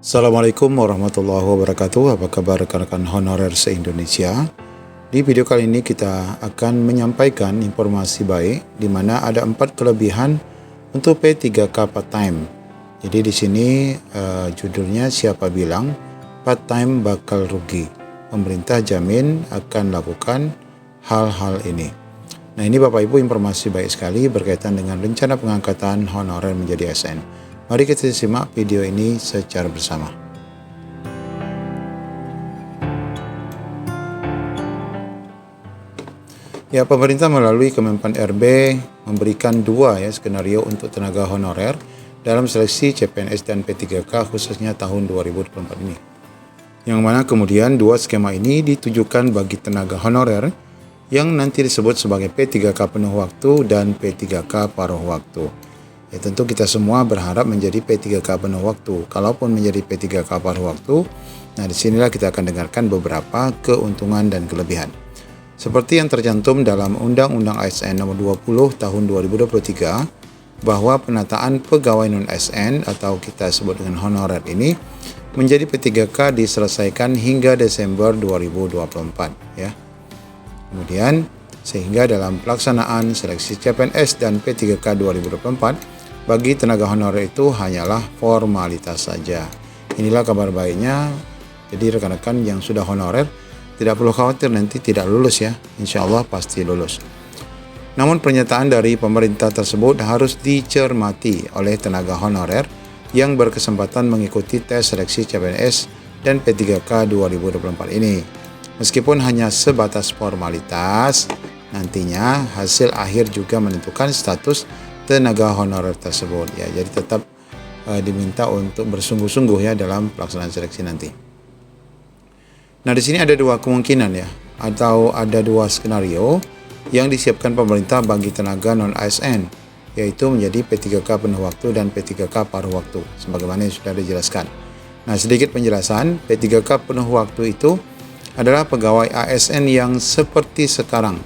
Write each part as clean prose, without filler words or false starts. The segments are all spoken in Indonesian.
Assalamualaikum warahmatullahi wabarakatuh. Apa kabar rekan-rekan honorer se-Indonesia? Di video kali ini kita akan menyampaikan informasi baik di mana ada 4 kelebihan untuk P3K part-time. Jadi di sini judulnya siapa bilang part-time bakal rugi. Pemerintah jamin akan lakukan hal-hal ini. Nah, ini Bapak Ibu informasi baik sekali berkaitan dengan rencana pengangkatan honorer menjadi ASN. Mari kita simak video ini secara bersama. Ya, pemerintah melalui Kemenpan RB memberikan 2 skenario untuk tenaga honorer dalam seleksi CPNS dan P3K khususnya tahun 2024 ini. Yang mana kemudian 2 skema ini ditujukan bagi tenaga honorer yang nanti disebut sebagai P3K penuh waktu dan P3K paruh waktu. Ya, tentu kita semua berharap menjadi P3K penuh waktu. Kalaupun menjadi P3K paruh waktu, nah disinilah kita akan dengarkan beberapa keuntungan dan kelebihan. Seperti yang tercantum dalam Undang-Undang ASN Nomor 20 Tahun 2023, bahwa penataan pegawai non-ASN atau kita sebut dengan honorer ini menjadi P3K diselesaikan hingga Desember 2024 ya. Kemudian sehingga dalam pelaksanaan seleksi CPNS dan P3K 2024 bagi tenaga honorer itu hanyalah formalitas saja. Inilah kabar baiknya. Jadi rekan-rekan yang sudah honorer tidak perlu khawatir nanti tidak lulus ya. Insya Allah pasti lulus. Namun pernyataan dari pemerintah tersebut harus dicermati oleh tenaga honorer yang berkesempatan mengikuti tes seleksi CPNS dan P3K 2024 ini. Meskipun hanya sebatas formalitas, nantinya hasil akhir juga menentukan status tenaga honorer tersebut ya. Jadi tetap diminta untuk bersungguh-sungguh ya dalam pelaksanaan seleksi nanti. Nah, di sini ada 2 kemungkinan ya, atau ada 2 skenario yang disiapkan pemerintah bagi tenaga non-ASN, yaitu menjadi P3K penuh waktu dan P3K paruh waktu sebagaimana yang sudah dijelaskan. Nah, sedikit penjelasan, P3K penuh waktu itu adalah pegawai ASN yang seperti sekarang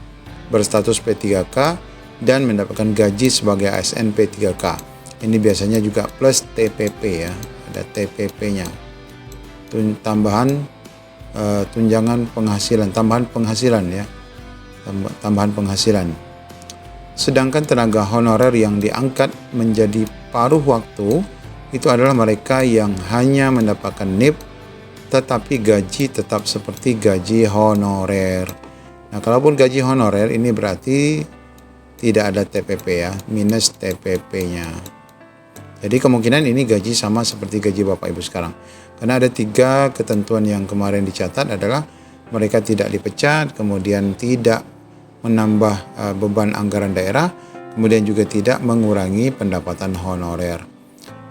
berstatus P3K dan mendapatkan gaji sebagai ASN P3K. Ini biasanya juga plus TPP ya, ada TPP-nya. Tambahan tunjangan penghasilan, tambahan penghasilan ya. Tambahan penghasilan. Sedangkan tenaga honorer yang diangkat menjadi paruh waktu itu adalah mereka yang hanya mendapatkan NIP tetapi gaji tetap seperti gaji honorer. Nah, kalaupun gaji honorer ini berarti tidak ada TPP ya, minus TPP-nya. Jadi kemungkinan ini gaji sama seperti gaji Bapak Ibu sekarang. Karena ada 3 ketentuan yang kemarin dicatat adalah mereka tidak dipecat, kemudian tidak menambah beban anggaran daerah, kemudian juga tidak mengurangi pendapatan honorer.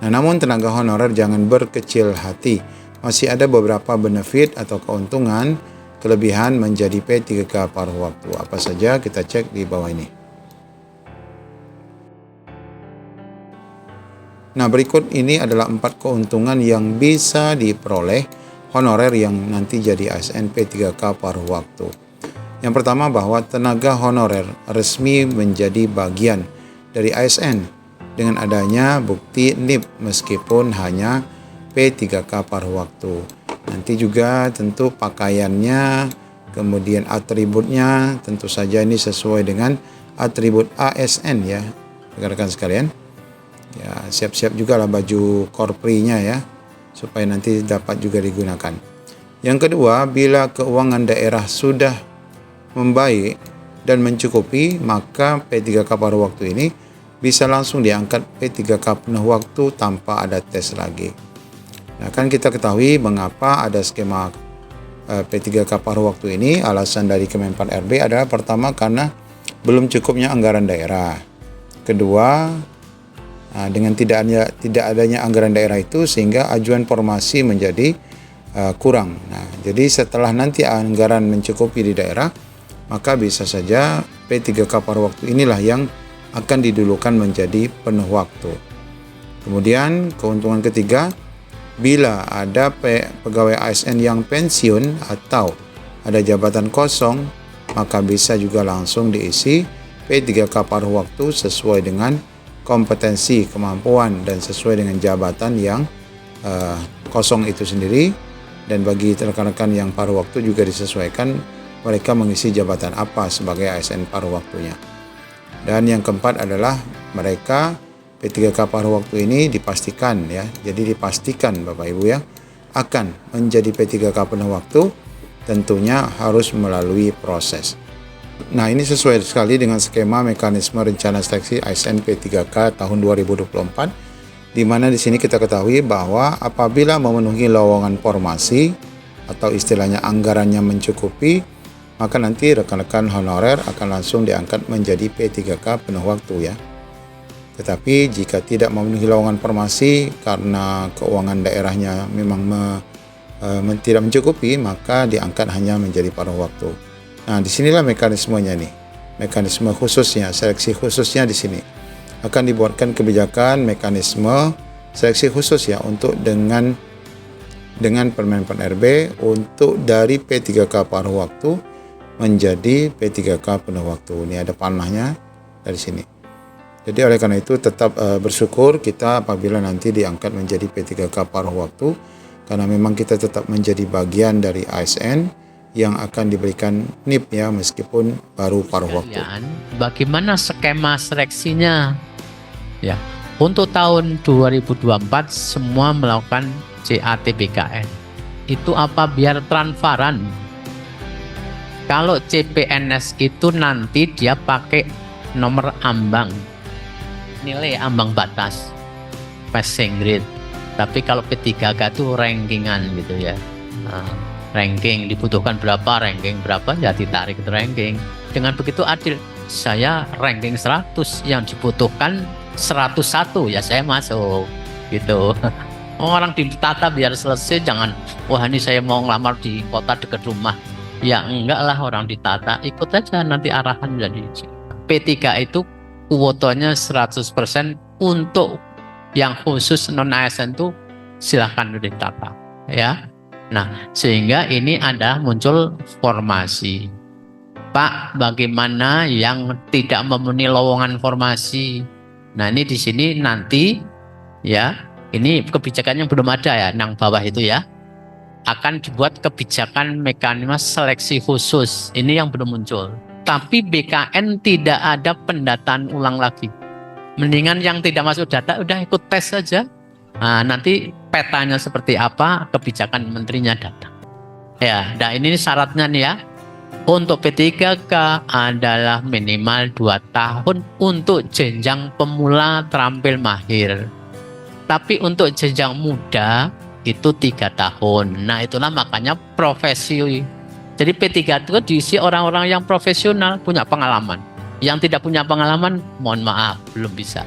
Nah, namun tenaga honorer jangan berkecil hati. Masih ada beberapa benefit atau keuntungan kelebihan menjadi P3K paruh waktu. Apa saja kita cek di bawah ini. Nah, berikut ini adalah 4 keuntungan yang bisa diperoleh honorer yang nanti jadi ASN P3K paruh waktu. Yang pertama, bahwa tenaga honorer resmi menjadi bagian dari ASN dengan adanya bukti NIP meskipun hanya P3K paruh waktu. Nanti juga tentu pakaiannya, kemudian atributnya tentu saja ini sesuai dengan atribut ASN ya, rekan-rekan sekalian. Ya, siap-siap juga lah baju korprinya ya, supaya nanti dapat juga digunakan. Yang kedua, bila keuangan daerah sudah membaik dan mencukupi, maka P3K paruh waktu ini bisa langsung diangkat P3K penuh waktu tanpa ada tes lagi. Nah, kan kita ketahui mengapa ada skema P3K paruh waktu ini. Alasan dari Kemenpan RB adalah pertama karena belum cukupnya anggaran daerah. Kedua, dengan tidak adanya anggaran daerah itu sehingga ajuan formasi menjadi kurang. Nah, jadi setelah nanti anggaran mencukupi di daerah, maka bisa saja P3K paruh waktu inilah yang akan didulukan menjadi penuh waktu. Kemudian keuntungan ketiga, bila ada pegawai ASN yang pensiun atau ada jabatan kosong, maka bisa juga langsung diisi P3K paruh waktu sesuai dengan kompetensi, kemampuan, dan sesuai dengan jabatan yang kosong itu sendiri. Dan bagi rekan-rekan yang paruh waktu juga disesuaikan mereka mengisi jabatan apa sebagai ASN paruh waktunya. Dan yang keempat adalah mereka P3K paruh waktu ini dipastikan ya. Jadi dipastikan Bapak Ibu ya akan menjadi P3K penuh waktu tentunya harus melalui proses. Nah, ini sesuai sekali dengan skema mekanisme rencana seleksi ASN P3K tahun 2024 di mana di sini kita ketahui bahwa apabila memenuhi lowongan formasi atau istilahnya anggarannya mencukupi, maka nanti rekan-rekan honorer akan langsung diangkat menjadi P3K penuh waktu ya. Tetapi jika tidak memenuhi lowongan formasi karena keuangan daerahnya memang tidak mencukupi, maka diangkat hanya menjadi paruh waktu. Nah, disinilah mekanismenya nih, mekanisme khususnya, seleksi khususnya di sini. Akan dibuatkan kebijakan mekanisme seleksi khusus ya untuk dengan Permen RB untuk dari P3K paruh waktu menjadi P3K penuh waktu. Ini ada panahnya dari sini. Jadi oleh karena itu tetap bersyukur kita apabila nanti diangkat menjadi P3K paruh waktu karena memang kita tetap menjadi bagian dari ASN yang akan diberikan NIP ya meskipun baru paruh waktu. Bagaimana skema seleksinya? Ya, untuk tahun 2024 semua melakukan CATBKN. Itu apa biar transparan. Kalau CPNS itu nanti dia pakai nomor ambang, nilai ambang batas, passing grade. Tapi kalau P3K itu rankingan gitu ya. Ranking dibutuhkan berapa, ranking berapa ya ditarik ke ranking. Dengan begitu adil. Saya ranking 100 yang dibutuhkan 101 ya saya masuk gitu. Orang ditata biar selesai, jangan wah ini saya mau ngelamar di kota dekat rumah. Ya enggak lah, orang ditata ikut aja nanti arahan. Jadi P3 itu kuotanya 100% untuk yang khusus non ASN itu silahkan ditata ya. Nah sehingga ini ada muncul formasi. Pak, bagaimana yang tidak memenuhi lowongan formasi? Nah ini di sini nanti ya, ini kebijakan yang belum ada ya, yang bawah itu ya, akan dibuat kebijakan mekanisme seleksi khusus. Ini yang belum muncul. Tapi BKN tidak ada pendataan ulang lagi. Mendingan yang tidak masuk data udah ikut tes saja. Nah, nanti petanya seperti apa, kebijakan menterinya datang. Ya, nah ini syaratnya nih ya. Untuk P3K adalah minimal 2 tahun untuk jenjang pemula terampil mahir. Tapi untuk jenjang muda itu 3 tahun. Nah itulah makanya profesi. Jadi P3 itu diisi orang-orang yang profesional, punya pengalaman. Yang tidak punya pengalaman, mohon maaf, belum bisa.